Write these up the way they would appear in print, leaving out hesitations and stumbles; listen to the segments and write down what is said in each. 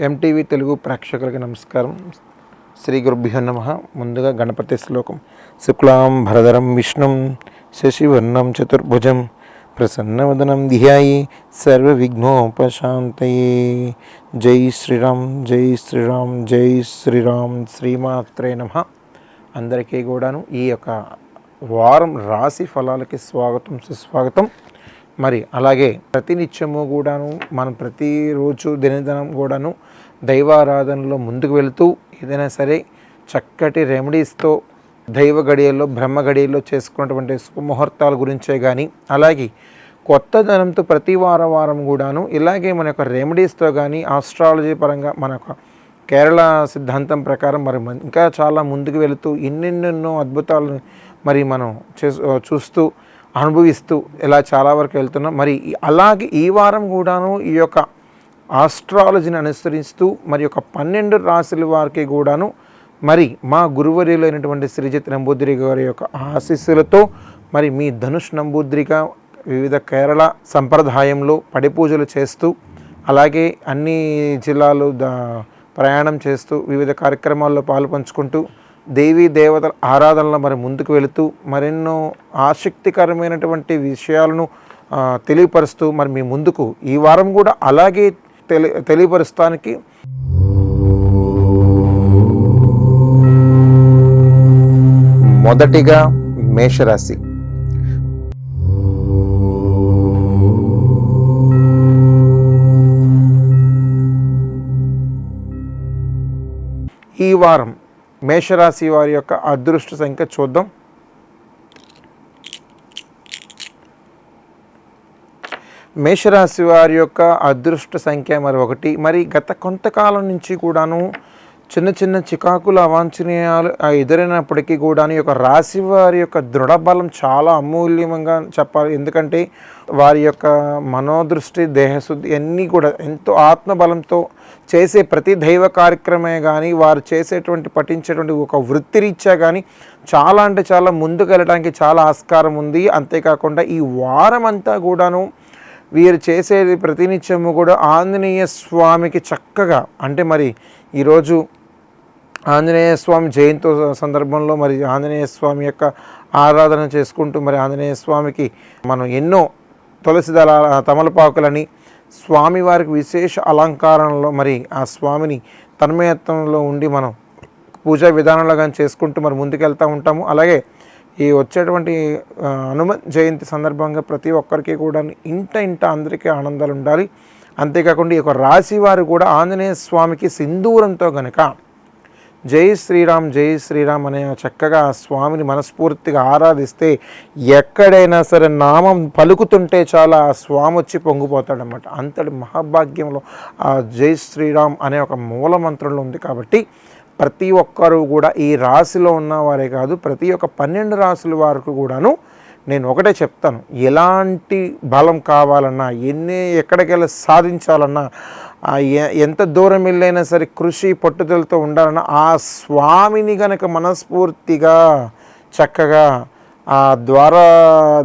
MTV Telugu ప్రేక్షకులకి నమస్కారం. శ్రీ గురుభ్యో నమః. ముందుగా గణపతి శ్లోకం. శుక్లాం భరధరం విష్ణుం శశివర్ణం చతుర్భుజం ప్రసన్నవదనం ధ్యాయే సర్వ విఘ్నోపశాంతయే. జై శ్రీరామ్, జై శ్రీరామ్, జై శ్రీరామ్. శ్రీమాత్రే నమః. అందరికీ కూడాను ఈ యొక్క వారం రాశి ఫలాలకి స్వాగతం, సుస్వాగతం. మరి అలాగే ప్రతినిత్యము కూడాను మనం ప్రతిరోజు దినదినం కూడాను దైవారాధనలో ముందుకు వెళుతూ ఏదైనా సరే చక్కటి రెమెడీస్తో దైవ గడియల్లో బ్రహ్మ గడియల్లో చేసుకున్నటువంటి శుభముహూర్తాల గురించే కానీ, అలాగే కొత్త ధనంతో ప్రతి వారం కూడాను ఇలాగే మన యొక్క రెమెడీస్తో కానీ ఆస్ట్రాలజీ పరంగా మన యొక్క కేరళ సిద్ధాంతం ప్రకారం మరి ఇంకా చాలా ముందుకు వెళుతూ ఎన్నెన్నెన్నో అద్భుతాలను మరి మనం చూస్తూ అనుభవిస్తూ ఇలా చాలా వరకు వెళ్తున్నాం. మరి అలాగే ఈ వారం కూడాను ఈ యొక్క ఆస్ట్రాలజీని అనుసరిస్తూ మరి యొక్క 12 రాశుల వారికి కూడాను మరి మా గురువర్యులైనటువంటి శ్రీజిత్ నంబూద్రి గారి యొక్క ఆశీస్సులతో మరి మీ ధనుష్ నంబూద్రిగా వివిధ కేరళ సంప్రదాయంలో పడి పూజలు చేస్తూ అలాగే అన్ని జిల్లాలు ప్రయాణం చేస్తూ వివిధ కార్యక్రమాల్లో పాలుపంచుకుంటూ దేవీ దేవతల ఆరాధనలో మరి ముందుకు వెళుతూ మరెన్నో ఆసక్తికరమైనటువంటి విషయాలను తెలియపరుస్తూ మరి మీ ముందుకు ఈ వారం కూడా అలాగే తెలియపరుస్తానికి మొదటిగా మేషరాశి. ఈ వారం మేషరాశి వారి యొక్క అదృష్ట సంఖ్య చూద్దాం. మేషరాశి వారి యొక్క అదృష్ట సంఖ్య మరి 1. మరి గత కొంతకాలం నుంచి కూడాను చిన్న చిన్న చికాకులు అవాంఛనీయాలు ఎదురైనప్పటికీ కూడాను ఈ యొక్క రాశి వారి యొక్క దృఢబలం చాలా అమూల్యంగా చెప్పాలి. ఎందుకంటే వారి యొక్క మనోదృష్టి, దేహశుద్ధి అన్నీ కూడా ఎంతో ఆత్మబలంతో చేసే ప్రతి దైవ కార్యక్రమే కానీ వారు చేసేటువంటి పఠించేటువంటి ఒక వృత్తిరీత్యా కానీ చాలా అంటే చాలా ముందుకు వెళ్ళడానికి చాలా ఆస్కారం ఉంది. అంతేకాకుండా ఈ వారం అంతా కూడాను వీరు చేసేది ప్రతినిత్యము కూడా ఆంజనేయ స్వామికి చక్కగా అంటే మరి ఈరోజు ఆంజనేయ స్వామి జయంతి సందర్భంలో మరి ఆంజనేయ స్వామి యొక్క ఆరాధన చేసుకుంటూ మరి ఆంజనేయ స్వామికి మనం ఎన్నో తులసి దళ తమలపాకులని స్వామివారికి విశేష అలంకారంలో మరి ఆ స్వామిని తన్మయత్వంలో ఉండి మనం పూజా విధానంలో కానీ చేసుకుంటూ మరి ముందుకెళ్తూ ఉంటాము. అలాగే ఈ వచ్చేటువంటి హనుమ జయంతి సందర్భంగా ప్రతి ఒక్కరికి కూడా ఇంట అందరికీ ఆనందాలు ఉండాలి. అంతేకాకుండా ఈ యొక్క రాశి వారు కూడా ఆంజనేయ స్వామికి సింధూరంతో గనక జై శ్రీరామ్, జై శ్రీరామ్ అనే చక్కగా ఆ స్వామిని మనస్ఫూర్తిగా ఆరాధిస్తే ఎక్కడైనా సరే నామం పలుకుతుంటే చాలా ఆ స్వామి వచ్చి పొంగిపోతాడనమాట. అంతటి మహాభాగ్యంలో ఆ జై శ్రీరామ్ అనే ఒక మూల మంత్రంలో ఉంది. కాబట్టి ప్రతి ఒక్కరూ కూడా ఈ రాశిలో ఉన్నవారే కాదు ప్రతి ఒక్క 12 రాశుల వారికి కూడాను నేను ఒకటే చెప్తాను, ఎలాంటి బలం కావాలన్నా ఎక్కడికెళ్ళి సాధించాలన్నా ఎంత దూరం వెళ్ళైనా సరే కృషి పట్టుదలతో ఉండాలన్నా ఆ స్వామిని గనక మనస్ఫూర్తిగా చక్కగా ఆ ద్వారా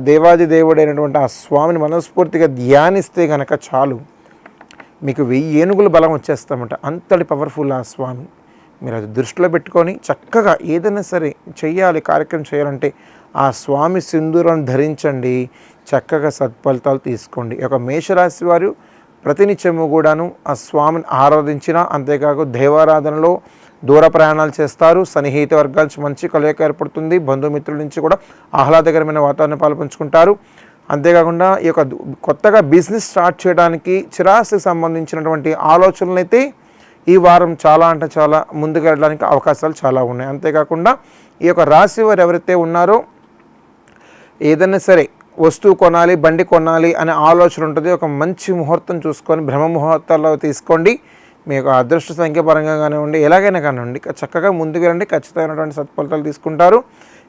దేవాది దేవుడైనటువంటి ఆ స్వామిని మనస్ఫూర్తిగా ధ్యానిస్తే గనక చాలు మీకు 1000 ఏనుగుల బలం వచ్చేస్తామంట. అంతటి పవర్ఫుల్ ఆ స్వామి. మీరు అది దృష్టిలో పెట్టుకొని చక్కగా ఏదైనా సరే చెయ్యాలి, కార్యక్రమం చేయాలంటే ఆ స్వామి సింధూరాన్ని ధరించండి, చక్కగా సత్ఫలితాలు తీసుకోండి. ఈ యొక్క మేషరాశి వారు ప్రతినిత్యము కూడాను ఆ స్వామిని ఆరాధించిన, అంతేకాక దైవారాధనలో దూర ప్రయాణాలు చేస్తారు. సన్నిహిత వర్గాల నుంచి మంచి కలయిక ఏర్పడుతుంది. బంధుమిత్రుల నుంచి కూడా ఆహ్లాదకరమైన వాతావరణం పాల్పంచుకుంటారు. అంతేకాకుండా ఈ యొక్క కొత్తగా బిజినెస్ స్టార్ట్ చేయడానికి చిరాస్తికి సంబంధించినటువంటి ఆలోచనలు అయితే ఈ వారం చాలా అంటే చాలా ముందుకు వెళ్ళడానికి అవకాశాలు చాలా ఉన్నాయి. అంతేకాకుండా ఈ యొక్క రాశి వారు ఎవరైతే ఉన్నారో ఏదైనా సరే వస్తువు కొనాలి, బండి కొనాలి అనే ఆలోచన ఉంటుంది. ఒక మంచి ముహూర్తం చూసుకొని బ్రహ్మ ముహూర్తాల్లో తీసుకోండి. మీకు అదృష్ట సంఖ్య పరంగా కానివ్వండి, ఎలాగైనా కానివ్వండి చక్కగా ముందుకు వెళ్ళండి, ఖచ్చితమైనటువంటి సత్ఫలితాలు తీసుకుంటారు.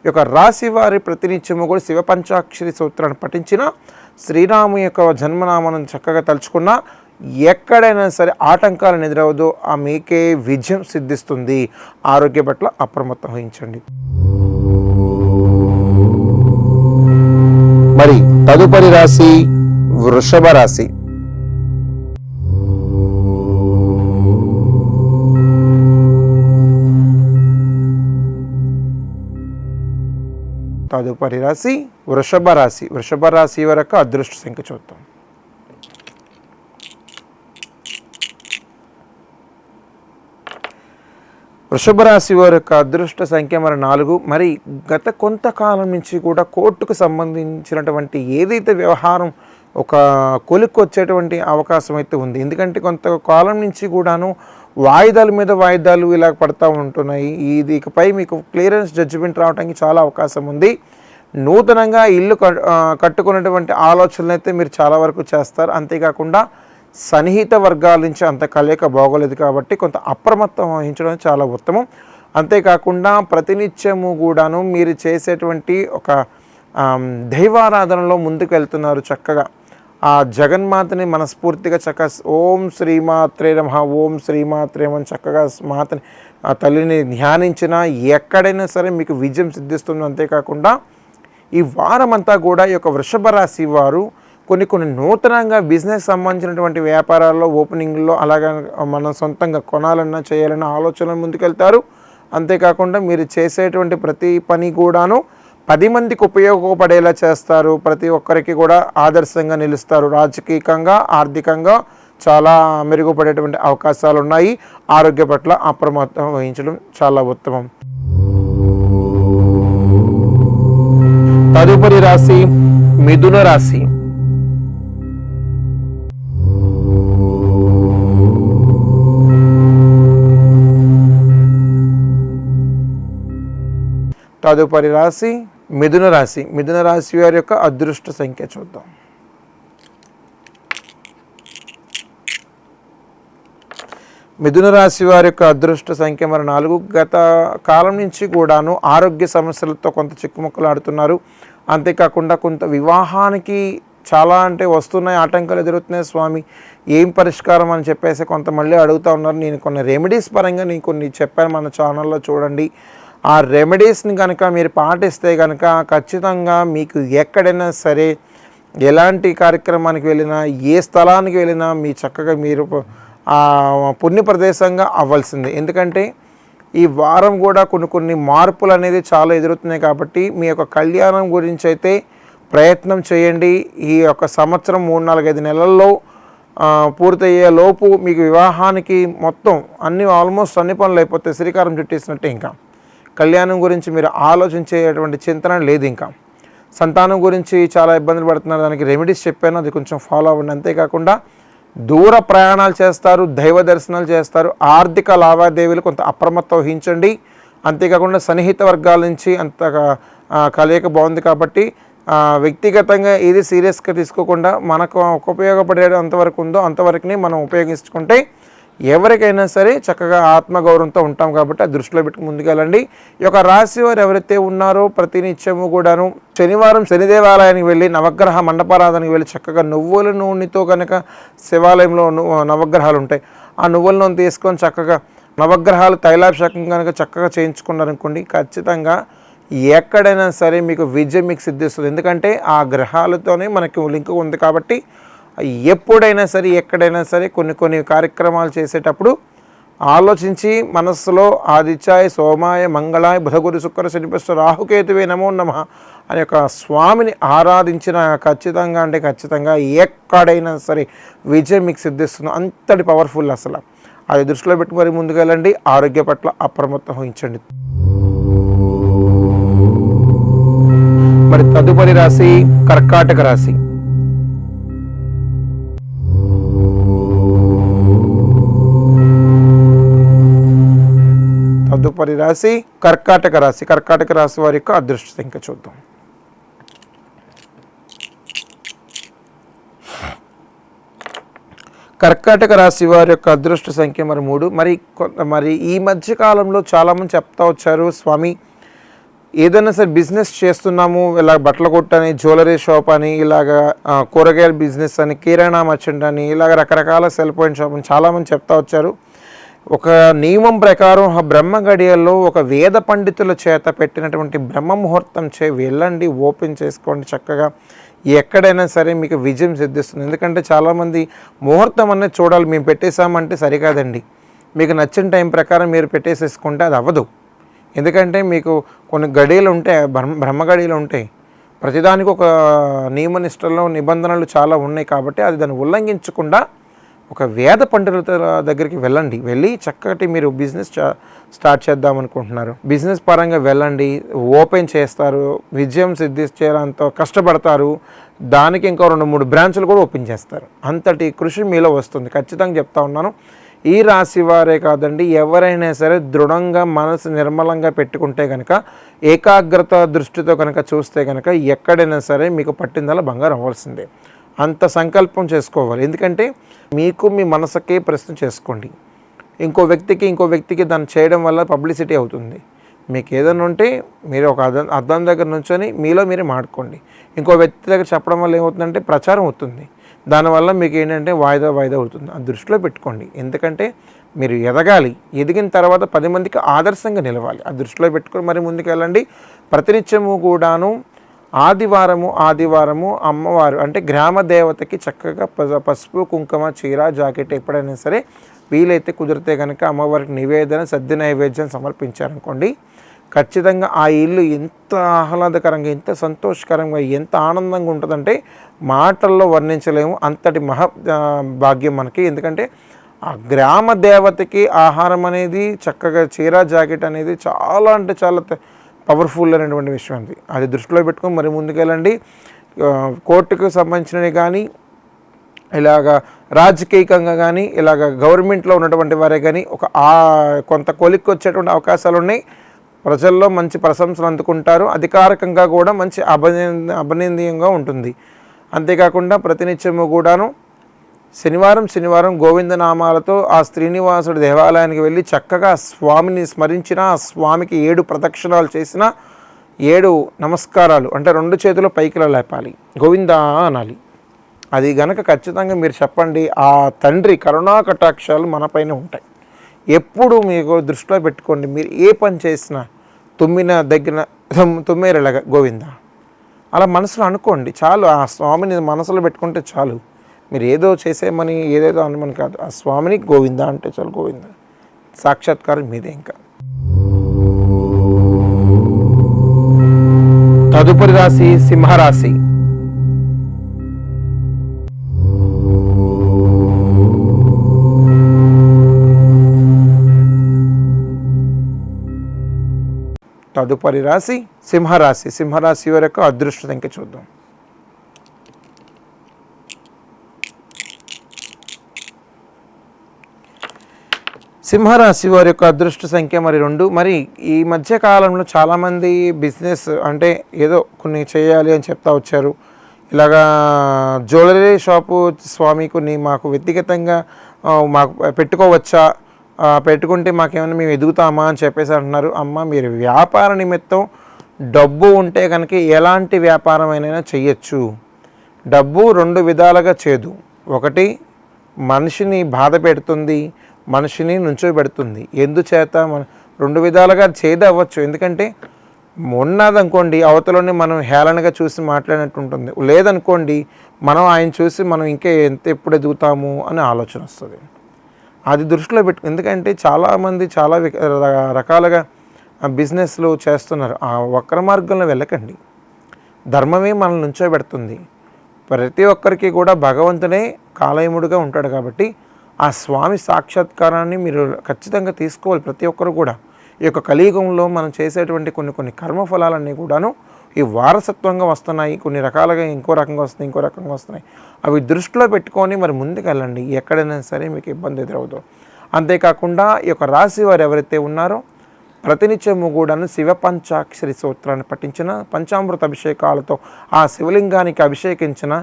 ఈ యొక్క రాశి వారి ప్రతినిత్యము కూడా శివ పంచాక్షరి సూత్రాన్ని పఠించిన, శ్రీరాము యొక్క జన్మనామాన్ని చక్కగా తలుచుకున్న ఎక్కడైనా సరే ఆటంకాలను ఎదురవదో ఆ మీకే విజయం సిద్ధిస్తుంది. ఆరోగ్య పట్ల అప్రమత్తం వహించండి. మరి తదుపరి రాశి వృషభ రాశి. తదుపరి రాశి వృషభ రాశి. వృషభ రాశి వారి యొక్క అదృష్ట సంఖ్య చూద్దాం. వృషభ రాశి వారి యొక్క అదృష్ట సంఖ్య మరి 4. మరి గత కొంతకాలం నుంచి కూడా కోర్టుకు సంబంధించినటువంటి ఏదైతే వ్యవహారం ఒక కొలిక్కి వచ్చేటువంటి అవకాశం అయితే ఉంది. ఎందుకంటే కొంతకాలం నుంచి కూడాను వాయిదాల మీద వాయిదాలు ఇలా పడతా ఉంటున్నాయి. ఇది ఇకపై మీకు క్లియరెన్స్ జడ్జిమెంట్ రావడానికి చాలా అవకాశం ఉంది. నూతనంగా ఇల్లు కట్టుకున్నటువంటి ఆలోచనలు అయితే మీరు చాలా వరకు చేస్తారు. అంతేకాకుండా సన్నిహిత వర్గాల నుంచి అంత కలయిక బాగోలేదు కాబట్టి కొంత అప్రమత్తం వహించడం చాలా ఉత్తమం. అంతేకాకుండా ప్రతినిత్యము కూడాను మీరు చేసేటువంటి ఒక దైవారాధనలో ముందుకు వెళ్తున్నారు. చక్కగా ఆ జగన్మాతని మనస్ఫూర్తిగా ఓం శ్రీమాత్రే నమః, ఓం శ్రీమాత్రే అని చక్కగా మాతని ఆ తల్లిని ధ్యానించినా ఎక్కడైనా సరే మీకు విజయం సిద్ధిస్తుంది. అంతేకాకుండా ఈ వారం అంతా కూడా ఈ యొక్క వృషభ రాశి వారు కొన్ని నూతనంగా బిజినెస్ సంబంధించినటువంటి వ్యాపారాల్లో ఓపెనింగ్లో అలాగే మనం సొంతంగా కొనాలన్నా చేయాలన్నా ఆలోచనలు ముందుకెళ్తారు. అంతేకాకుండా మీరు చేసేటువంటి ప్రతి పని కూడాను 10 మందికి ఉపయోగపడేలా చేస్తారు. ప్రతి ఒక్కరికి కూడా ఆదర్శంగా నిలుస్తారు. రాజకీయంగా ఆర్థికంగా చాలా మెరుగుపడేటువంటి అవకాశాలు ఉన్నాయి. ఆరోగ్య పట్ల అప్రమత్తం వహించడం చాలా ఉత్తమం. తదుపరి రాశి మిథున రాశి. తదుపరి రాశి మిథున రాశి. మిథున రాశి వారి యొక్క అదృష్ట సంఖ్య చూద్దాం. మిథున రాశి వారి యొక్క అదృష్ట సంఖ్య మరి 4. గత కాలం నుంచి కూడాను ఆరోగ్య సమస్యలతో కొంత చిక్కుముక్కలు ఆడుతున్నారు. అంతేకాకుండా కొంత వివాహానికి చాలా వస్తున్నాయి, ఆటంకాలు ఎదురుతున్నాయి స్వామి, ఏం పరిష్కారం అని చెప్పేసి కొంత మళ్ళీ అడుగుతూ ఉన్నారు. నేను కొన్ని రెమెడీస్ పరంగా నేను కొన్ని చెప్పాను, మన ఛానల్లో చూడండి. ఆ రెమెడీస్ని కనుక మీరు పాటిస్తే కనుక ఖచ్చితంగా మీకు ఎక్కడైనా సరే ఎలాంటి కార్యక్రమానికి వెళ్ళినా ఏ స్థలానికి వెళ్ళినా మీ చక్కగా మీరు పుణ్య ప్రదేశంగా అవ్వాల్సిందే. ఎందుకంటే ఈ వారం కూడా కొన్ని మార్పులు అనేది చాలా ఎదురుతున్నాయి కాబట్టి మీ యొక్క కళ్యాణం గురించి అయితే ప్రయత్నం చేయండి. ఈ యొక్క సంవత్సరం 3-4-5 నెలల్లో పూర్తయ్యే లోపు మీకు వివాహానికి మొత్తం ఆల్మోస్ట్ అన్ని పనులు అయిపోతాయి. శ్రీకారం చుట్టేసినట్టే. ఇంకా కళ్యాణం గురించి మీరు ఆలోచించేటువంటి చింతన లేదు. ఇంకా సంతానం గురించి చాలా ఇబ్బందులు పడుతున్నారు, దానికి రెమెడీస్ చెప్పాను, అది కొంచెం ఫాలో అవ్వండి. అంతేకాకుండా దూర ప్రయాణాలు చేస్తారు, దైవ దర్శనాలు చేస్తారు, ఆర్థిక లావాదేవీలు కొంత అప్రమత్తం వహించండి. అంతేకాకుండా సన్నిహిత వర్గాల నుంచి అంతగా కలయిక బాగుంది కాబట్టి వ్యక్తిగతంగా ఏది సీరియస్గా తీసుకోకుండా మనకు ఉపయోగపడే అంతవరకు ఉందో అంతవరకునే మనం ఉపయోగించుకుంటే ఎవరికైనా సరే చక్కగా ఆత్మగౌరవంతో ఉంటాం కాబట్టి ఆ దృష్టిలో పెట్టుకుని ముందుకెళ్ళండి. ఈ యొక్క రాశి వారు ఎవరైతే ఉన్నారో ప్రతినిత్యము కూడాను శనివారం శని దేవాలయానికి వెళ్ళి నవగ్రహ మండపారాధనకి వెళ్ళి చక్కగా నువ్వుల నూనెతో కనుక శివాలయంలో నవగ్రహాలు ఉంటాయి, ఆ నువ్వుల నూనె తీసుకొని చక్కగా నవగ్రహాలు తైలాభిషేకం కనుక చక్కగా చేయించుకున్నారనుకోండి, ఖచ్చితంగా ఎక్కడైనా సరే మీకు విజయం మీకు సిద్ధిస్తుంది. ఎందుకంటే ఆ గ్రహాలతోనే మనకి లింక్ ఉంది కాబట్టి ఎప్పుడైనా సరే ఎక్కడైనా సరే కొన్ని కార్యక్రమాలు చేసేటప్పుడు ఆలోచించి మనస్సులో ఆదిత్యాయ సోమాయ మంగళాయ బుధగురు శుక్ర శనిపష్ట రాహుకేతువే నమో నమః అనే యొక్క స్వామిని ఆరాధించిన ఖచ్చితంగా ఎక్కడైనా సరే విజయం మీకు సిద్ధిస్తుంది. అంతటి పవర్ఫుల్ అసలు. అది దృష్టిలో పెట్టుకుని మరి ముందుకెళ్ళండి. ఆరోగ్య పట్ల అప్రమత్తం వహించండి. మరి తదుపరి రాశి కర్కాటక రాశి. తదుపరి రాశి కర్కాటక రాశి. కర్కాటక రాశి వారి యొక్క అదృష్ట సంఖ్య చూద్దాం. కర్కాటక రాశి వారి యొక్క అదృష్ట సంఖ్య మరి 3. మరి ఈ మధ్య కాలంలో చాలామంది చెప్తా వచ్చారు, స్వామి ఏదైనా సరే బిజినెస్ చేస్తున్నాము, ఇలా బట్టల కొట్టు అని, జ్యువెలరీ షాప్ అని, ఇలాగ కూరగాయల బిజినెస్ అని, కిరాణా మర్చెంట్ అని, ఇలాగ రకరకాల సెల్ పాయింట్ షాప్ అని చాలామంది చెప్తా వచ్చారు. ఒక నియమం ప్రకారం ఆ బ్రహ్మ గడియల్లో ఒక వేద పండితుల చేత పెట్టినటువంటి బ్రహ్మ ముహూర్తం వెళ్ళండి, ఓపెన్ చేసుకోండి. చక్కగా ఎక్కడైనా సరే మీకు విజయం సిద్ధిస్తుంది. ఎందుకంటే చాలామంది ముహూర్తం అనేది చూడాలి, మేము పెట్టేశామంటే సరికాదండి. మీకు నచ్చిన టైం ప్రకారం మీరు పెట్టేసేసుకుంటే అది అవ్వదు. ఎందుకంటే మీకు కొన్ని గడియలు ఉంటాయి, బ్రహ్మ గడియలు ఉంటాయి. ప్రతిదానికి ఒక నియమనిష్టలు నిబంధనలు చాలా ఉన్నాయి కాబట్టి అది దాన్ని ఉల్లంఘించకుండా ఒక వేద పండితుల దగ్గరికి వెళ్ళండి. వెళ్ళి చక్కటి మీరు బిజినెస్ స్టార్ట్ చేద్దాం అనుకుంటున్నారు, బిజినెస్ పరంగా వెళ్ళండి, ఓపెన్ చేస్తారు, విజయం సిద్ధించేంత కష్టపడతారు, దానికి ఇంకో 2-3 బ్రాంచులు కూడా ఓపెన్ చేస్తారు. అంతటి కృషి మీలో వస్తుంది. ఖచ్చితంగా చెప్తా ఉన్నాను. ఈ రాశి వారే కాదండి, ఎవరైనా సరే దృఢంగా మనసు నిర్మలంగా పెట్టుకుంటే కనుక, ఏకాగ్రత దృష్టితో కనుక చూస్తే కనుక ఎక్కడైనా సరే మీకు పట్టిందల్లా బంగారం అవ్వాల్సిందే. అంత సంకల్పం చేసుకోవాలి. ఎందుకంటే మీకు మీ మనసుకే ప్రశ్న చేసుకోండి. ఇంకో వ్యక్తికి దాన్ని చేయడం వల్ల పబ్లిసిటీ అవుతుంది. మీకు ఏదైనా ఉంటే మీరు ఒక అద్దం దగ్గర నుంచొని మీలో మీరే మాట్లాడుకోండి. ఇంకో వ్యక్తి దగ్గర చెప్పడం వల్ల ఏమవుతుందంటే ప్రచారం అవుతుంది. దానివల్ల మీకు ఏంటంటే వాయిదా అవుతుంది. అది దృష్టిలో పెట్టుకోండి. ఎందుకంటే మీరు ఎదగాలి. ఎదిగిన తర్వాత 10 మందికి ఆదర్శంగా నిలవాలి. అది దృష్టిలో పెట్టుకొని మరి ముందుకు వెళ్ళండి. ప్రతినిత్యము కూడాను ఆదివారము అమ్మవారు అంటే గ్రామ దేవతకి చక్కగా పసుపు కుంకుమ చీర జాకెట్ ఎప్పుడైనా సరే వీలైతే కుదిరితే కనుక అమ్మవారికి నివేదన సద్ది నైవేద్యం సమర్పించారనుకోండి, ఖచ్చితంగా ఆ ఇల్లు ఎంత ఆహ్లాదకరంగా, ఎంత సంతోషకరంగా, ఎంత ఆనందంగా ఉంటుందంటే మాటల్లో వర్ణించలేము. అంతటి భాగ్యం మనకి. ఎందుకంటే ఆ గ్రామ దేవతకి ఆహారం అనేది చక్కగా చీర జాకెట్ అనేది చాలా అంటే చాలా పవర్ఫుల్ అనేటువంటి విషయం అది దృష్టిలో పెట్టుకొని మరి ముందుకెళ్ళండి. కోర్టుకు సంబంధించినవి కానీ, ఇలాగ రాజకీయంగా కానీ, ఇలాగ గవర్నమెంట్లో ఉన్నటువంటి వారే కానీ కొంత కొలిక్కి వచ్చేటువంటి అవకాశాలు ఉన్నాయి. ప్రజల్లో మంచి ప్రశంసలు అందుకుంటారు. అధికారికంగా కూడా మంచి అభినందనీయంగా ఉంటుంది. అంతేకాకుండా ప్రతినిత్యము కూడాను శనివారం గోవిందనామాలతో ఆ శ్రీనివాసుడి దేవాలయానికి వెళ్ళి చక్కగా స్వామిని స్మరించిన, ఆ స్వామికి 7 ప్రదక్షిణాలు చేసిన, 7 నమస్కారాలు అంటే 2 చేతులు పైకి లేపాలి, గోవిందా అనాలి. అది గనక ఖచ్చితంగా మీరు చెప్పండి, ఆ తండ్రి కరుణా కటాక్షాలు మనపైన ఉంటాయి. ఎప్పుడు మీకు దృష్టిలో పెట్టుకోండి. మీరు ఏ పని చేసినా తుమ్మేరలాగా గోవిందా అలా మనసులో అనుకోండి చాలు. ఆ స్వామిని మనసులో పెట్టుకుంటే చాలు. మీరు ఏదో చేసేమని ఏదేదో అనమని కాదు. ఆ స్వామిని గోవిందా అంటే చాలు. గోవిందా సాక్షాత్కారం మీదే. ఇంకా తదుపరి రాశి సింహరాశి. తదుపరి రాశి సింహరాశి. సింహరాశి వారి యొక్క అదృష్ట సంఖ్య చూద్దాం. సింహరాశి వారి యొక్క అదృష్ట సంఖ్య 2. మరి ఈ మధ్య కాలంలో చాలామంది బిజినెస్ అంటే ఏదో కొన్ని చేయాలి అని చెప్తా వచ్చారు. ఇలాగా జ్యువెలరీ షాపు స్వామి కొన్ని మాకు వ్యక్తిగతంగా మాకు పెట్టుకోవచ్చా, పెట్టుకుంటే మాకేమైనా మేము ఎదుగుతామా అని చెప్పేసి అంటున్నారు. అమ్మ, మీరు వ్యాపార నిమిత్తం డబ్బు ఉంటే కనుక ఎలాంటి వ్యాపారమైనా చేయొచ్చు. డబ్బు 2 విధాలుగా చేదు. ఒకటి మనిషిని బాధ పెడుతుంది, మనిషిని నుంచోబెడుతుంది. ఎందుచేత 2 విధాలుగా చేదు అవ్వచ్చు. ఎందుకంటే ఉన్నదనుకోండి అవతలని మనం హేళనగా చూసి మాట్లాడినట్టు ఉంటుంది. లేదనుకోండి మనం ఆయన చూసి మనం ఇంకా ఎప్పుడు ఎదుగుతాము అనే ఆలోచన వస్తుంది. అది దృష్టిలో ఎందుకంటే చాలామంది చాలా రకాలుగా బిజినెస్లు చేస్తున్నారు. ఆ వక్ర మార్గంలో వెళ్ళకండి. ధర్మమే మనల్ని నుంచోబెడుతుంది. ప్రతి ఒక్కరికి కూడా భగవంతుడే కాలయముడుగా ఉంటాడు కాబట్టి ఆ స్వామి సాక్షాత్కారాన్ని మీరు ఖచ్చితంగా తీసుకోవాలి. ప్రతి ఒక్కరు కూడా ఈ యొక్క కలియుగంలో మనం చేసేటువంటి కొన్ని కర్మఫలాలన్నీ కూడాను ఈ వారసత్వంగా వస్తున్నాయి. కొన్ని రకాలుగా ఇంకో రకంగా వస్తున్నాయి. అవి దృష్టిలో పెట్టుకొని మరి ముందుకు వెళ్ళండి. ఎక్కడైనా సరే మీకు ఇబ్బంది ఎదురవుతుంది. అంతేకాకుండా ఈ యొక్క రాశి వారు ఎవరైతే ఉన్నారో ప్రతినిత్యము కూడాను శివ పంచాక్షరి సూత్రాన్ని పఠించిన, పంచామృత అభిషేకాలతో ఆ శివలింగానికి అభిషేకించిన,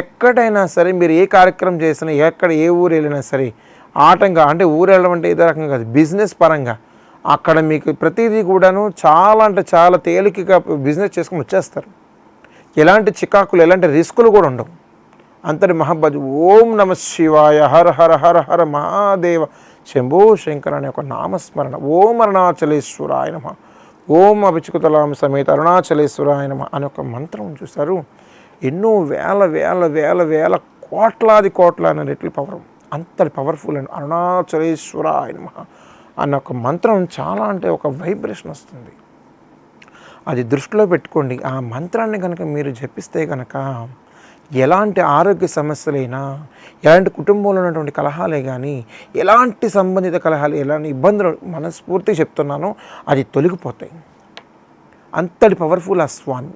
ఎక్కడైనా సరే మీరు ఏ కార్యక్రమం చేసినా, ఏ ఊరు వెళ్ళినా సరే ఆటంగా అంటే ఊరు వెళ్ళడం అంటే ఏదో రకంగా కాదు, బిజినెస్ పరంగా అక్కడ మీకు ప్రతిదీ కూడాను చాలా అంటే చాలా తేలికగా బిజినెస్ చేసుకుని వచ్చేస్తారు. ఎలాంటి చికాకులు, ఎలాంటి రిస్కులు కూడా ఉండవు. అంతటి మహబ్బత్. ఓం నమ శివాయ, హర హర హర హర మహాదేవ శంభో శంకర అనే ఒక నామస్మరణ. ఓం అరుణాచలేశ్వరాయ నమ, ఓం అభిచుకుతలాం సమేత అరుణాచలేశ్వరాయ నమ అనే ఒక మంత్రం చూశారు. ఎన్నో వేల కోట్లాది రెట్లు పవర్. అంతటి పవర్ఫుల్ అండి. అరుణాచలేశ్వరాయ నమ, అన్న ఒక మంత్రం చాలా అంటే ఒక వైబ్రేషన్ వస్తుంది. అది దృష్టిలో పెట్టుకోండి. ఆ మంత్రాన్ని కనుక మీరు జపిస్తే కనుక ఎలాంటి ఆరోగ్య సమస్యలైనా, ఎలాంటి కుటుంబంలో ఉన్నటువంటి కలహాలే కానీ, ఎలాంటి సంబంధిత కలహాలు, ఎలాంటి ఇబ్బందులు మనస్ఫూర్తిగా చెప్తున్నానో అది తొలగిపోతాయి. అంతటి పవర్ఫుల్ ఆ స్వామి.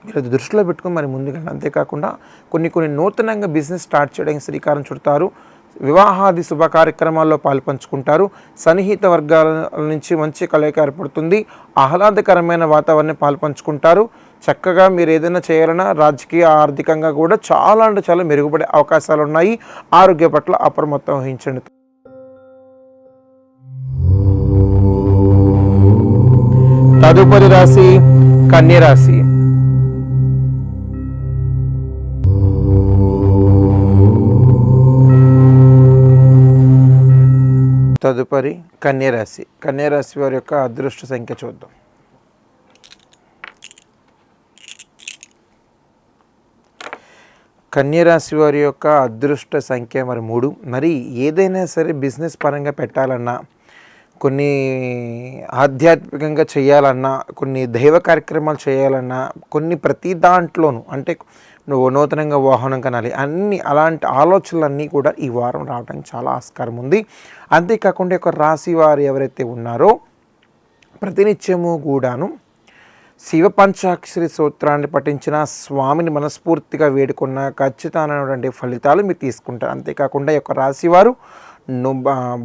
మీరు అది దృష్టిలో పెట్టుకొని మరి ముందుకెళ్ళండి. అంతేకాకుండా కొన్ని నూతనంగా బిజినెస్ స్టార్ట్ చేయడానికి శ్రీకారం చుడతారు. వివాహాది శుభ కార్యక్రమాల్లో పాల్పంచుకుంటారు. సన్నిహిత వర్గాల నుంచి మంచి కలయిక ఏర్పడుతుంది. ఆహ్లాదకరమైన వాతావరణం పాల్పంచుకుంటారు. చక్కగా మీరు ఏదైనా చేయాలన్నా రాజకీయ ఆర్థికంగా కూడా చాలా అంటే చాలా మెరుగుపడే అవకాశాలు ఉన్నాయి. ఆరోగ్య పట్ల అప్రమత్తం వహించండి. తదుపరి రాశి కన్య రాశి. తదుపరి కన్యరాశి. కన్యరాశి వారి యొక్క అదృష్ట సంఖ్య చూద్దాం. కన్యరాశి వారి యొక్క అదృష్ట సంఖ్య మరి 3. మరి ఏదైనా సరే బిజినెస్ పరంగా పెట్టాలన్నా, కొన్ని ఆధ్యాత్మికంగా చేయాలన్నా, కొన్ని దైవ కార్యక్రమాలు చేయాలన్నా, ప్రతి దాంట్లోనూ అంటే నువ్వు నూతనంగా వాహనం కొనాలి, అలాంటి ఆలోచనలన్నీ కూడా ఈ వారం రావడానికి చాలా ఆస్కారం ఉంది. అంతేకాకుండా ఒక రాశి వారు ఎవరైతే ఉన్నారో ప్రతినిత్యము కూడాను శివ పంచాక్షరి సూత్రాన్ని పఠించిన, స్వామిని మనస్ఫూర్తిగా వేడుకున్న ఖచ్చితమైనటువంటి ఫలితాలు మీరు తీసుకుంటారు. అంతేకాకుండా ఈ యొక్క రాశి వారు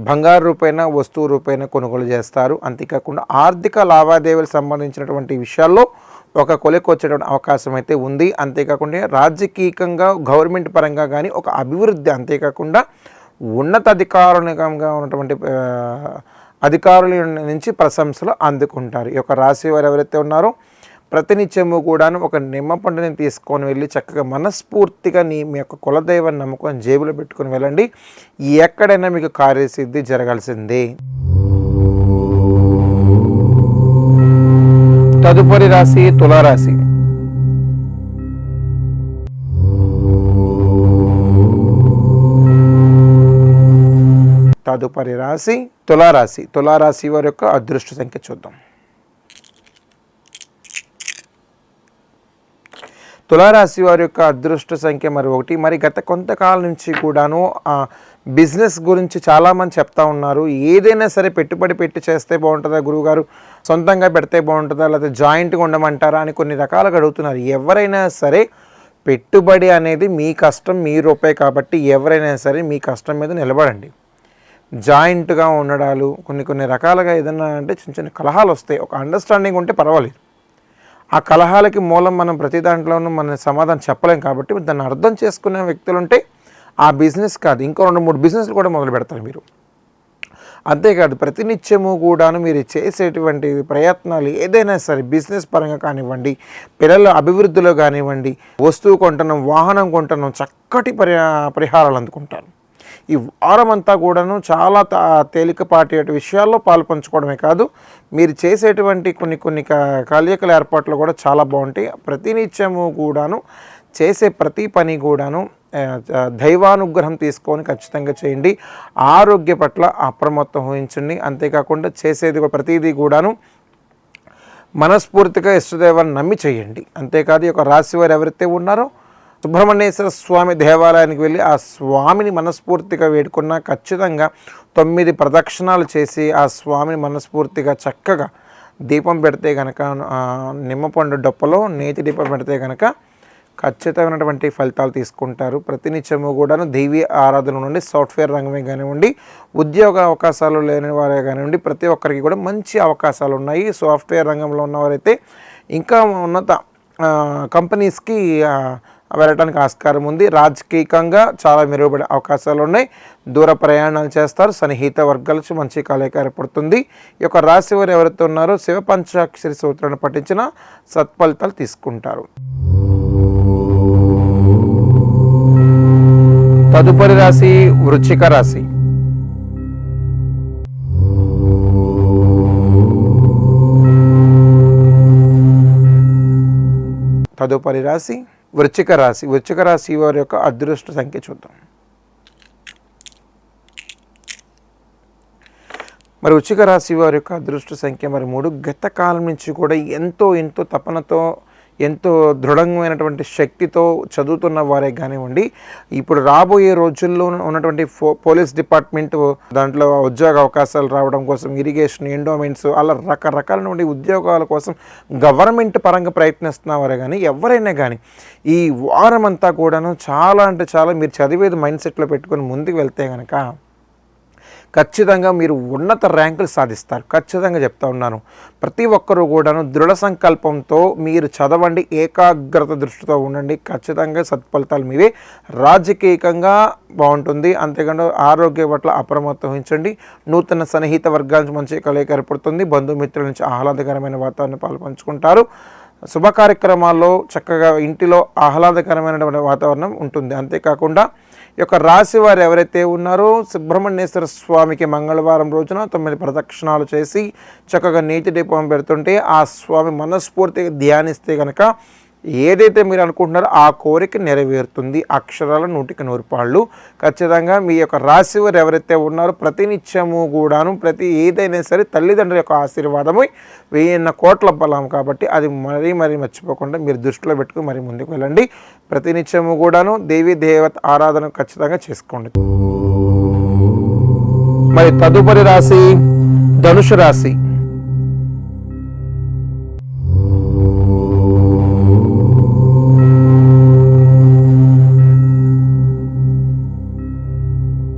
బంగారు రూపైన వస్తువు రూపైన కొనుగోలు చేస్తారు. అంతేకాకుండా ఆర్థిక లావాదేవీలకు సంబంధించినటువంటి విషయాల్లో ఒక కొలికి వచ్చేటువంటి అవకాశం అయితే ఉంది. అంతేకాకుండా రాజకీయంగా గవర్నమెంట్ పరంగా కానీ ఒక అభివృద్ధి, అంతేకాకుండా ఉన్నతాధికారులుగా ఉన్నటువంటి అధికారుల నుంచి ప్రశంసలు అందుకుంటారు. ఈ యొక్క రాశి వారు ఎవరైతే ఉన్నారో ప్రతినిత్యము కూడాను ఒక నిమ్మ పండుని తీసుకొని వెళ్ళి చక్కగా మనస్ఫూర్తిగా మీ యొక్క కులదైవాన్ని నమ్ముకొని జేబులో పెట్టుకొని వెళ్ళండి. ఎక్కడైనా మీకు కార్యసిద్ధి జరగాల్సిందే. తదుపరి రాశి తులారాశి. తదుపరి రాశి తులారాశి. తులారాశి వారి యొక్క అదృష్ట సంఖ్య చూద్దాం. తులారాశి వారి యొక్క అదృష్ట సంఖ్య మరి 1. మరి గత కొంతకాలం నుంచి కూడాను బిజినెస్ గురించి చాలామంది చెప్తా ఉన్నారు. ఏదైనా సరే పెట్టుబడి పెట్టి చేస్తే బాగుంటుందా గురువుగారు, సొంతంగా పెడితే బాగుంటుందా, లేకపోతే జాయింట్గా ఉండమంటారా అని కొన్ని రకాలుగా అడుగుతున్నారు. ఎవరైనా సరే పెట్టుబడి అనేది మీ కష్టం, మీ రూపాయి కాబట్టి ఎవరైనా సరే మీ కష్టం మీద నిలబడండి. జాయింట్గా ఉండడాలు కొన్ని రకాలుగా ఏదన్నా అంటే చిన్న కలహాలు వస్తాయి. ఒక అండర్స్టాండింగ్ ఉంటే పర్వాలేదు. ఆ కలహాలకి మూలం మనం ప్రతి దాంట్లోనూ మన సమాధానం చెప్పలేం కాబట్టి దాన్ని అర్థం చేసుకునే వ్యక్తులు ఉంటే ఆ బిజినెస్ కాదు, ఇంకో 2-3 బిజినెస్లు కూడా మొదలు పెడతారు మీరు. అంతేకాదు ప్రతినిత్యము కూడాను మీరు చేసేటువంటి ప్రయత్నాలు ఏదైనా సరే బిజినెస్ పరంగా కానివ్వండి, పిల్లల అభివృద్ధిలో కానివ్వండి, వస్తువు కొంటున్నాం, వాహనం కొంటున్నాం, చక్కటి పరిహారాలు అందుకుంటారు. ఈ వారం అంతా కూడాను చాలా తేలికపాటి విషయాల్లో పాల్పంచుకోవడమే కాదు, మీరు చేసేటువంటి కొన్ని కలయికల ఏర్పాట్లు కూడా చాలా బాగుంటాయి. ప్రతినిత్యము కూడాను చేసే ప్రతి పని కూడాను దైవానుగ్రహం తీసుకొని ఖచ్చితంగా చేయండి. ఆరోగ్య పట్ల అప్రమత్తం వహించండి. అంతేకాకుండా చేసేది ప్రతిదీ కూడాను మనస్ఫూర్తిగా ఇష్టదైవాన్ని నమ్మి చేయండి. అంతేకాదు ఈ యొక్క రాశి వారు ఎవరైతే ఉన్నారో సుబ్రహ్మణ్యేశ్వర స్వామి దేవాలయానికి వెళ్ళి ఆ స్వామిని మనస్ఫూర్తిగా వేడుకున్న ఖచ్చితంగా 9 ప్రదక్షిణాలు చేసి ఆ స్వామిని మనస్ఫూర్తిగా చక్కగా దీపం పెడితే కనుక, నిమ్మపండు డొప్పలో నేతి దీపం పెడితే కనుక ఖచ్చితమైనటువంటి ఫలితాలు తీసుకుంటారు. ప్రతినిత్యము కూడాను దైవీ ఆరాధన నుండి సాఫ్ట్వేర్ రంగమే కానివ్వండి, ఉద్యోగ అవకాశాలు లేని వారే కానివ్వండి, ప్రతి ఒక్కరికి కూడా మంచి అవకాశాలు ఉన్నాయి. సాఫ్ట్వేర్ రంగంలో ఉన్నవారైతే ఇంకా ఉన్నత కంపెనీస్కి వెళ్ళడానికి ఆస్కారం ఉంది. రాజకీయంగా చాలా మెరుగుపడే అవకాశాలు ఉన్నాయి. దూర ప్రయాణాలు చేస్తారు. సన్నిహిత వర్గాలకు మంచి కలయిక ఏర్పడుతుంది. ఈ యొక్క రాశి వారు ఎవరైతే ఉన్నారో శివ పంచాక్షరి సూత్రాన్ని పఠించిన సత్ఫలితాలు తీసుకుంటారు. తదుపరి రాశి వృశ్చిక రాశి. తదుపరి రాశి వృశ్చిక రాశి. వృశ్చిక రాశి వారి యొక్క అదృష్ట సంఖ్య చూద్దాం. మరి వృశ్చిక రాశి వారి యొక్క అదృష్ట సంఖ్య మరి 3. గత కాలం నుంచి కూడా ఎంతో తపనతో ఎంతో దృఢమైనటువంటి శక్తితో చదువుతున్న వారే కానివ్వండి, ఇప్పుడు రాబోయే రోజుల్లో ఉన్నటువంటి పోలీస్ డిపార్ట్మెంట్ దాంట్లో ఉద్యోగ అవకాశాలు రావడం కోసం ఇరిగేషన్, ఎండోమెంట్స్ అలా రకరకాలైన ఉద్యోగాల కోసం గవర్నమెంట్ పరంగా ప్రయత్నిస్తున్న వారే కానీ ఎవరైనా కానీ ఈ వారం అంతా కూడాను చాలా అంటే చాలా మీరు చదివేది మైండ్ సెట్లో పెట్టుకొని ముందుకు వెళ్తే కనుక ఖచ్చితంగా మీరు ఉన్నత ర్యాంకులు సాధిస్తారు. ఖచ్చితంగా చెప్తా ఉన్నాను. ప్రతి ఒక్కరూ కూడాను దృఢ సంకల్పంతో మీరు చదవండి, ఏకాగ్రత దృష్టితో ఉండండి. ఖచ్చితంగా సత్ఫలితాలు మీవే. రాజకీయంగా బాగుంటుంది. అంతేకాకుండా ఆరోగ్య పట్ల అప్రమత్తం వహించండి. నూతన సన్నిహిత వర్గాల నుంచి మంచి కలయిక ఏర్పడుతుంది. బంధుమిత్రుల నుంచి ఆహ్లాదకరమైన వాతావరణం పాల్పంచుకుంటారు. శుభ కార్యక్రమాల్లో చక్కగా ఇంటిలో ఆహ్లాదకరమైన వాతావరణం ఉంటుంది. అంతేకాకుండా ఈ యొక్క రాశి వారు ఎవరైతే ఉన్నారో సుబ్రహ్మణ్యేశ్వర స్వామికి మంగళవారం రోజున 9 ప్రదక్షిణాలు చేసి చక్కగా నీటి దీపం పెడుతుంటే ఆ స్వామి మనస్ఫూర్తిగా ధ్యానిస్తే కనుక ఏదైతే మీరు అనుకుంటున్నారో ఆ కోరిక నెరవేరుతుంది. అక్షరాల 100కి 100 పాళ్ళు. ఖచ్చితంగా మీ యొక్క రాశి వారు ఎవరైతే ఉన్నారో ప్రతినిత్యము కూడాను ఏదైనా సరే తల్లిదండ్రుల యొక్క ఆశీర్వాదము 1000 కోట్ల బలం కాబట్టి అది మరీ మర్చిపోకుండా మీరు దృష్టిలో పెట్టుకుని మరి ముందుకు వెళ్ళండి. ప్రతినిత్యము కూడాను దేవీ దేవత ఆరాధన ఖచ్చితంగా చేసుకోండి. మరి తదుపరి రాశి ధనుసు రాశి.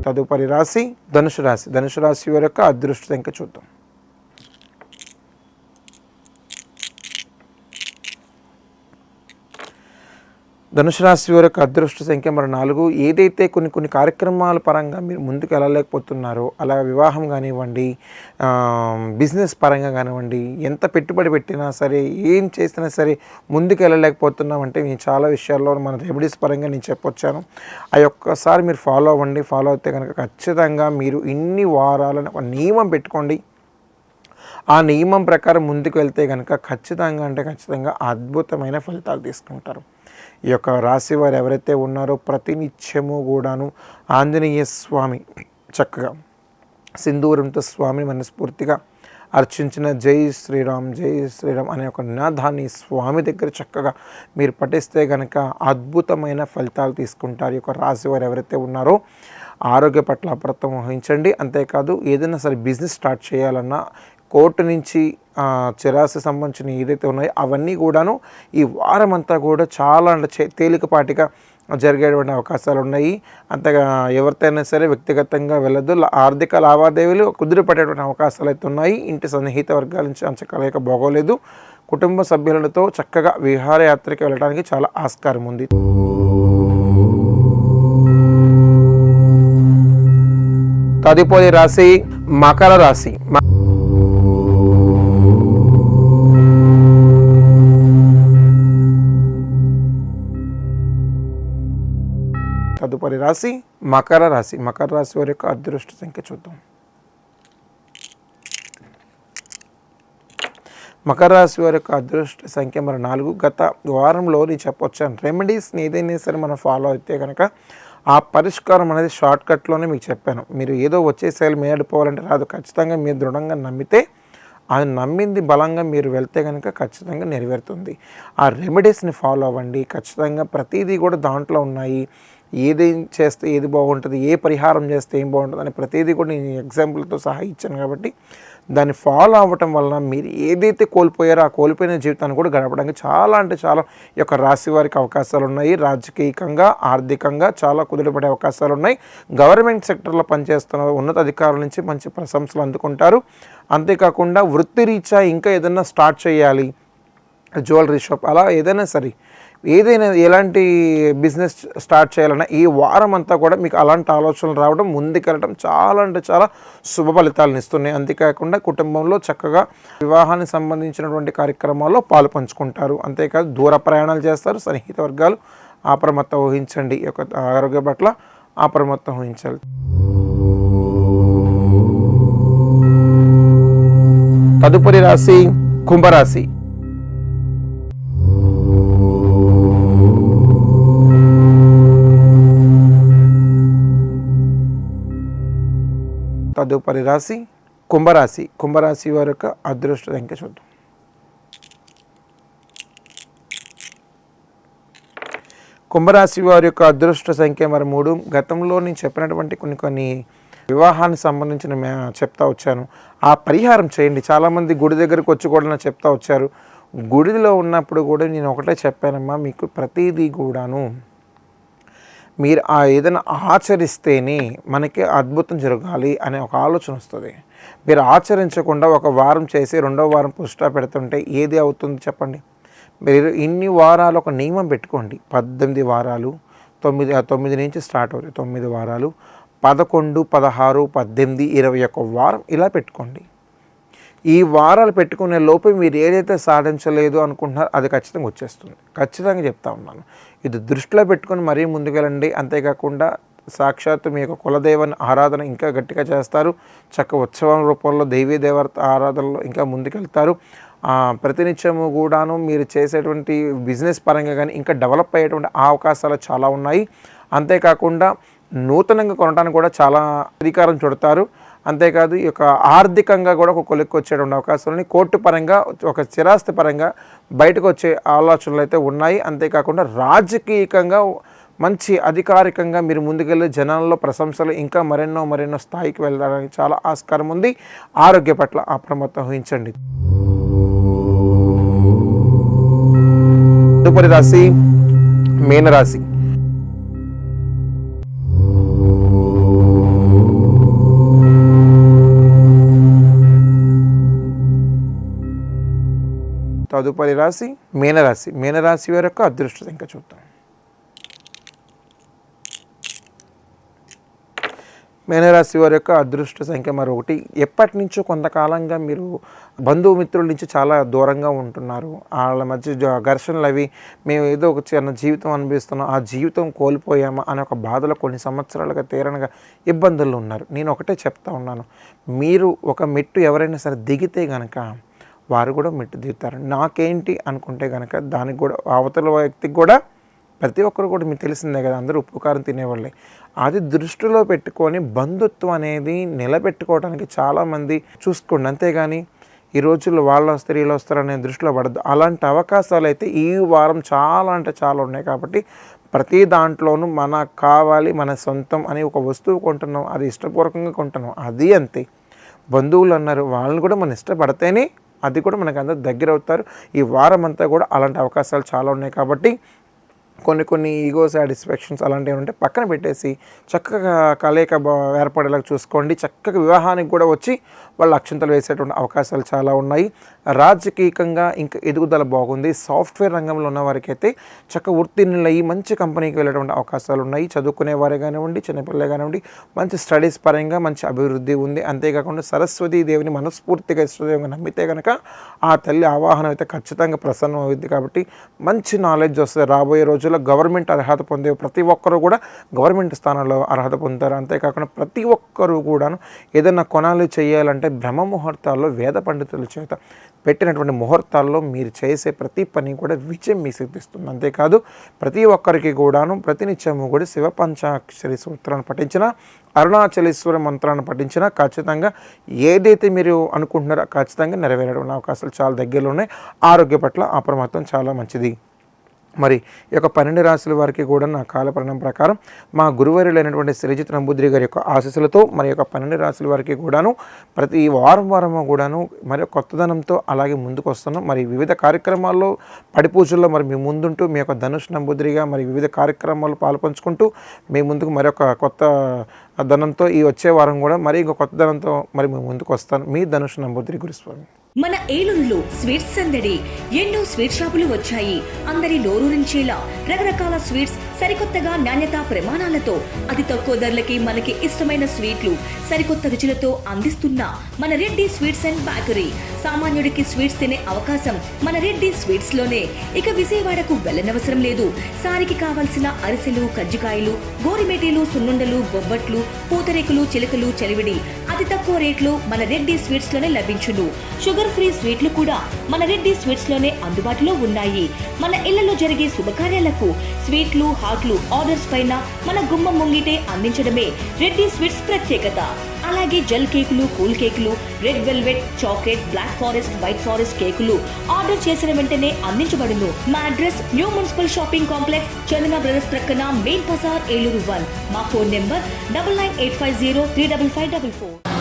తదుపరి రాశి ధనుసు రాశి. ధనుసు రాశి వారి యొక్క అదృష్ట సంఖ్య చూద్దాం. ధనుసు రాశి వారి యొక్క అదృష్ట సంఖ్య మరి 4. ఏదైతే కొన్ని కార్యక్రమాల పరంగా మీరు ముందుకు వెళ్ళలేకపోతున్నారో, అలా వివాహం కానివ్వండి, బిజినెస్ పరంగా కానివ్వండి, ఎంత పెట్టుబడి పెట్టినా సరే, ఏం చేసినా సరే ముందుకు వెళ్ళలేకపోతున్నామంటే నేను చాలా విషయాల్లో మన రెమెడీస్ పరంగా నేను చెప్పొచ్చాను. ఆ ఒక్కసారి మీరు ఫాలో అవ్వండి. ఫాలో అయితే కనుక ఖచ్చితంగా మీరు ఇన్ని వారాలను ఒక నియమం పెట్టుకోండి. ఆ నియమం ప్రకారం ముందుకు వెళ్తే కనుక ఖచ్చితంగా అద్భుతమైన ఫలితాలు తీసుకుంటారు. ఈ యొక్క రాశి వారు ఎవరైతే ఉన్నారో ప్రతినిత్యము కూడాను ఆంజనేయ స్వామి చక్కగా సింధూరంతో స్వామిని మనస్ఫూర్తిగా అర్చించిన జై శ్రీరామ్ అనే ఒక నినాదాన్ని స్వామి దగ్గర చక్కగా మీరు పఠిస్తే కనుక అద్భుతమైన ఫలితాలు తీసుకుంటారు. ఈ యొక్క రాశి వారు ఎవరైతే ఉన్నారో ఆరోగ్య పట్ల అప్రమత్తం వహించండి. అంతేకాదు ఏదైనా సరే బిజినెస్ స్టార్ట్ చేయాలన్నా కోర్టు నుంచి చిరాసి సంబంధించిన ఏదైతే ఉన్నాయో అవన్నీ కూడాను ఈ వారం అంతా కూడా చాలా తేలికపాటిగా జరిగేటువంటి అవకాశాలు ఉన్నాయి. అంతగా ఎవరితోనైనా సరే వ్యక్తిగతంగా వెళ్ళొద్దు. ఆర్థిక లావాదేవీలు కుదిరిపడేటువంటి అవకాశాలు అయితే ఉన్నాయి. ఇంటి సన్నిహిత వర్గాల నుంచి అంచకలేక బాగోలేదు. కుటుంబ సభ్యులతో చక్కగా విహారయాత్రకి వెళ్ళడానికి చాలా ఆస్కారం ఉంది. తదుపరి రాశి మకర రాశి. తదుపరి రాశి మకర రాశి. మకర రాశి వారి యొక్క అదృష్ట సంఖ్య చూద్దాం. మకర రాశి వారి యొక్క అదృష్ట సంఖ్య మరి 4. గత వారంలో నేను చెప్పొచ్చాను, రెమెడీస్ని ఏదైనా సరే మనం ఫాలో అయితే కనుక ఆ పరిష్కారం అనేది షార్ట్కట్లోనే మీకు చెప్పాను. మీరు ఏదో వచ్చేసేయాలి మేడిపోవాలంటే రాదు. ఖచ్చితంగా మీరు దృఢంగా నమ్మితే, అది నమ్మింది బలంగా మీరు వెళ్తే కనుక ఖచ్చితంగా నెరవేరుతుంది. ఆ రెమెడీస్ని ఫాలో అవ్వండి. ఖచ్చితంగా ప్రతిదీ కూడా దాంట్లో ఉన్నాయి. ఏదేం చేస్తే ఏది బాగుంటుంది, ఏ పరిహారం చేస్తే ఏం బాగుంటుంది అని ప్రతిదీ కూడా నేను ఎగ్జాంపుల్తో సహా ఇచ్చాను. కాబట్టి దాన్ని ఫాలో అవ్వటం వలన మీరు ఏదైతే కోల్పోయారో ఆ కోల్పోయిన జీవితాన్ని కూడా గడపడానికి చాలా ఈ యొక్క రాశి వారికి అవకాశాలు ఉన్నాయి. రాజకీయంగా, ఆర్థికంగా చాలా కుదుటపడే అవకాశాలు ఉన్నాయి. గవర్నమెంట్ సెక్టర్లో పనిచేస్తున్న ఉన్నత అధికారుల నుంచి మంచి ప్రశంసలు అందుకుంటారు. అంతేకాకుండా వృత్తిరీత్యా ఇంకా ఏదైనా స్టార్ట్ చేయాలి, జ్యువెలరీ షాప్ అలా ఏదైనా సరే, ఏదైనా ఎలాంటి బిజినెస్ స్టార్ట్ చేయాలన్నా ఈ వారం అంతా కూడా మీకు అలాంటి ఆలోచనలు రావడం, ముందుకెళ్ళడం చాలా శుభ ఫలితాలను ఇస్తున్నాయి. అంతేకాకుండా కుటుంబంలో చక్కగా వివాహానికి సంబంధించినటువంటి కార్యక్రమాల్లో పాలు పంచుకుంటారు. అంతేకాదు దూర ప్రయాణాలు చేస్తారు. సన్నిహిత వర్గాలు అప్రమత్తం వహించండి. ఈ యొక్క ఆరోగ్య పట్ల అప్రమత్తం వహించాలి. తదుపరి రాశి కుంభరాశి. తదుపరి రాశి కుంభరాశి వారి యొక్క అదృష్ట సంఖ్య చూద్దాం. కుంభరాశి వారి యొక్క అదృష్ట సంఖ్య మరి 3. గతంలో నేను చెప్పినటువంటి కొన్ని వివాహానికి సంబంధించిన చెప్తా వచ్చాను. ఆ పరిహారం చేయండి. చాలామంది గుడి దగ్గరకు వచ్చి కూడా చెప్తా వచ్చారు. గుడిలో ఉన్నప్పుడు కూడా నేను ఒకటే చెప్పానమ్మా, మీకు ప్రతిదీ కూడాను మీరు ఏదైనా ఆచరిస్తేనే మనకి అద్భుతం జరగాలి అనే ఒక ఆలోచన వస్తుంది. మీరు ఆచరించకుండా ఒక వారం చేసి 2వ వారం పుష్ట పెడుతుంటే ఏది అవుతుంది చెప్పండి? మీరు ఇన్ని వారాలు ఒక నియమం పెట్టుకోండి. 18 వారాలు, 9 నుంచి స్టార్ట్ అవుతాయి. 9 వారాలు, 11, 16, 18, 21 వారం ఇలా పెట్టుకోండి. ఈ వారాలు పెట్టుకునే లోపే మీరు ఏదైతే సాధించలేదు అనుకుంటున్నారో అది ఖచ్చితంగా వచ్చేస్తుంది. ఖచ్చితంగా చెప్తా ఉన్నాను. ఇది దృష్టిలో పెట్టుకొని మరీ ముందుకెళ్ళండి. అంతేకాకుండా సాక్షాత్తు మీ యొక్క కులదేవని ఆరాధన ఇంకా గట్టిగా చేస్తారు. ఉత్సవం రూపంలో దేవీ దేవత ఆరాధనలో ఇంకా ముందుకెళ్తారు. ప్రతినిత్యము కూడాను మీరు చేసేటువంటి బిజినెస్ పరంగా కానీ ఇంకా డెవలప్ అయ్యేటువంటి అవకాశాలు చాలా ఉన్నాయి. అంతేకాకుండా నూతనంగా కొనడానికి కూడా చాలా అధికారం చుడతారు. అంతేకాదు ఈ యొక్క ఆర్థికంగా కూడా ఒక కొలిక్కి వచ్చేటువంటి అవకాశాలని కోర్టు పరంగా ఒక స్థిరాస్తి పరంగా బయటకు వచ్చే ఆలోచనలు అయితే ఉన్నాయి. అంతేకాకుండా రాజకీయంగా మంచి అధికారికంగా మీరు ముందుకెళ్ళి జనాల్లో ప్రశంసలు ఇంకా మరెన్నో స్థాయికి వెళ్ళడానికి చాలా ఆస్కారం ఉంది. ఆరోగ్య పట్ల అప్రమత్తం వహించండి. తదుపరి రాశి మీనరాశి. మీనరాశి వారి యొక్క అదృష్ట సంఖ్య చూద్దాం. మీనరాశి వారి యొక్క అదృష్ట సంఖ్య మరొకటి. ఎప్పటి నుంచో కొంతకాలంగా మీరు బంధుమిత్రుల నుంచి చాలా దూరంగా ఉంటున్నారు. వాళ్ళ మధ్య ఘర్షణలు అవి, మేము ఏదో ఒక చిన్న జీవితం అనుభవిస్తున్నాం, ఆ జీవితం కోల్పోయామా అనే ఒక బాధలో కొన్ని సంవత్సరాలుగా తీరనగా ఇబ్బందుల్లో ఉన్నారు. నేను ఒకటే చెప్తా ఉన్నాను, మీరు ఒక మెట్టు ఎవరైనా సరే దిగితే కనుక వారు కూడా మెట్టు దిగుతారు. నాకేంటి అనుకుంటే కనుక దానికి కూడా అవతల వ్యక్తికి కూడా ప్రతి ఒక్కరు కూడా మీకు తెలిసిందే కదా, అందరూ ఉప్పు కారం తినేవాళ్ళే. అది దృష్టిలో పెట్టుకొని బంధుత్వం అనేది నిలబెట్టుకోవడానికి చాలామంది చూసుకోండి. అంతేగాని ఈ రోజుల్లో వాళ్ళు వస్తారు వీళ్ళు వస్తారనే దృష్టిలో పడద్దు. అలాంటి అవకాశాలు అయితే ఈ వారం చాలా అంటే చాలా ఉన్నాయి. కాబట్టి ప్రతి దాంట్లోనూ మనకు కావాలి, మన సొంతం అని ఒక వస్తువు కొంటున్నాం, అది ఇష్టపూర్వకంగా కొంటున్నాం, అది అంతే. బంధువులు అన్నారు, వాళ్ళని కూడా మనం ఇష్టపడితేనే అది కూడా మనకు అందరూ దగ్గర అవుతారు. ఈ వారం అంతా కూడా అలాంటి అవకాశాలు చాలా ఉన్నాయి. కాబట్టి కొన్ని ఈగో సాటిస్ఫాక్షన్స్ అలాంటివి ఉంటే పక్కన పెట్టేసి చక్కగా కలయిక ఏర్పడేలాగా చూసుకోండి. చక్కగా వివాహానికి కూడా వచ్చి వాళ్ళు అక్షంతలు వేసేటువంటి అవకాశాలు చాలా ఉన్నాయి. రాజకీయంగా ఇంకా ఎదుగుదల బాగుంది. సాఫ్ట్వేర్ రంగంలో ఉన్న వారికి అయితే ఉత్తీర్ణులయ్యి మంచి కంపెనీకి వెళ్ళేటువంటి అవకాశాలు ఉన్నాయి. చదువుకునే వారే కానివ్వండి, చిన్నపిల్లలే కానివ్వండి, మంచి స్టడీస్ పరంగా మంచి అభివృద్ధి ఉంది. అంతేకాకుండా సరస్వతీ దేవిని మనస్ఫూర్తిగా ఇష్టదేవంగా నమ్మితే కనుక ఆ తల్లి ఆవాహనం అయితే ఖచ్చితంగా ప్రసన్నం అవుద్ది. కాబట్టి మంచి నాలెడ్జ్ వస్తుంది. రాబోయే రోజుల్లో గవర్నమెంట్ అర్హత పొందే ప్రతి ఒక్కరు కూడా గవర్నమెంట్ స్థానాల్లో అర్హత పొందుతారు. అంతేకాకుండా ప్రతి ఒక్కరు కూడాను ఏదైనా కొనాలి చేయాలంటే బ్రహ్మ ముహూర్తాల్లో వేద పండితుల చేత పెట్టినటువంటి ముహూర్తాల్లో మీరు చేసే ప్రతి పని కూడా విజయం మీ సిద్ధిస్తుంది. అంతేకాదు ప్రతి ఒక్కరికి కూడాను ప్రతినిత్యము కూడా శివ పంచాక్షరి సూత్రాన్ని పఠించిన, అరుణాచలేశ్వర మంత్రాన్ని పఠించిన ఖచ్చితంగా ఏదైతే మీరు అనుకుంటున్నారో ఖచ్చితంగా నెరవేరడం అవకాశాలు చాలా దగ్గరలో ఉన్నాయి. ఆరోగ్య పట్ల అప్రమత్తం చాలా మంచిది. మరి ఈ యొక్క 12 రాశుల వారికి కూడా నా కాలపరణం ప్రకారం మా గురువర్యులైనటువంటి శ్రీజిత్ నంబూద్రి గారి యొక్క ఆశీస్సులతో మరి యొక్క 12 రాశుల వారికి కూడాను ప్రతి వారం కూడాను మరి కొత్తదనంతో అలాగే ముందుకు వస్తున్నాం. మరి వివిధ కార్యక్రమాల్లో పడి పూజల్లో మరి మీ ముందుంటూ మీ యొక్క ధనుష్ నంబూద్రిగా మరి వివిధ కార్యక్రమాల్లో పాల్పంచుకుంటూ మీ ముందుకు మరొక కొత్త ధనంతో ఈ వచ్చే వారం కూడా మరి ఇంకో కొత్త ధనంతో మరి మీ ముందుకు వస్తాను. మీ ధనుష్ నంబూద్రి గురుస్వామి. మన ఏలూరులో స్వీట్స్ సందడి. ఎన్నో స్వీట్ షాపులు వచ్చాయి. అందరి నోరూరించేలా రకరకాల స్వీట్స్ సరికొత్తగా నాణ్యతా ప్రమాణాలతో అతి తక్కువ ధరలకి మనకి ఇష్టమైన స్వీట్లు సరికొత్త రుచులతో అందిస్తున్న మన రెడ్డి స్వీట్స్ అండ్ బేకరీ. సామాన్యుడికి స్వీట్స్ తినే అవకాశం మన రెడ్డి స్వీట్స్ లోనే. ఇక విజయవాడకు వెళ్ళనవసరం లేదు. సారికి కావాల్సిన అరిసెలు, కజ్జికాయలు, గోరిమేటీలు, సున్నుండలు, బొబ్బట్లు, పూతరేకులు, చిలకలు, చలివిడి అతి తక్కువ రేట్లు మన రెడ్డి స్వీట్స్ లోనే లభించును. షుగర్ ఫ్రీ స్వీట్లు కూడా మన రెడ్డి స్వీట్స్ లోనే అందుబాటులో ఉన్నాయి. మన ఇళ్లలో జరిగే శుభకార్యాలకు స్వీట్లు, హాట్లు ఆర్డర్స్ పైన మన గుమ్మం ముంగిటే అందించడమే రెడ్డి స్వీట్స్ ప్రత్యేకత. అలాగే జెల్ కేకులు, కూల్ కేకులు, red velvet, chocolate, black forest, white forest కేకులు ఆర్డర్ చేసిన వెంటనే అందించబడును. మా address new municipal shopping complex, Chandana brothers ప్రక్కన మెయిన్ బజార్, ఏలూరు 1. మా ఫోన్ నెంబర్ 9985035544.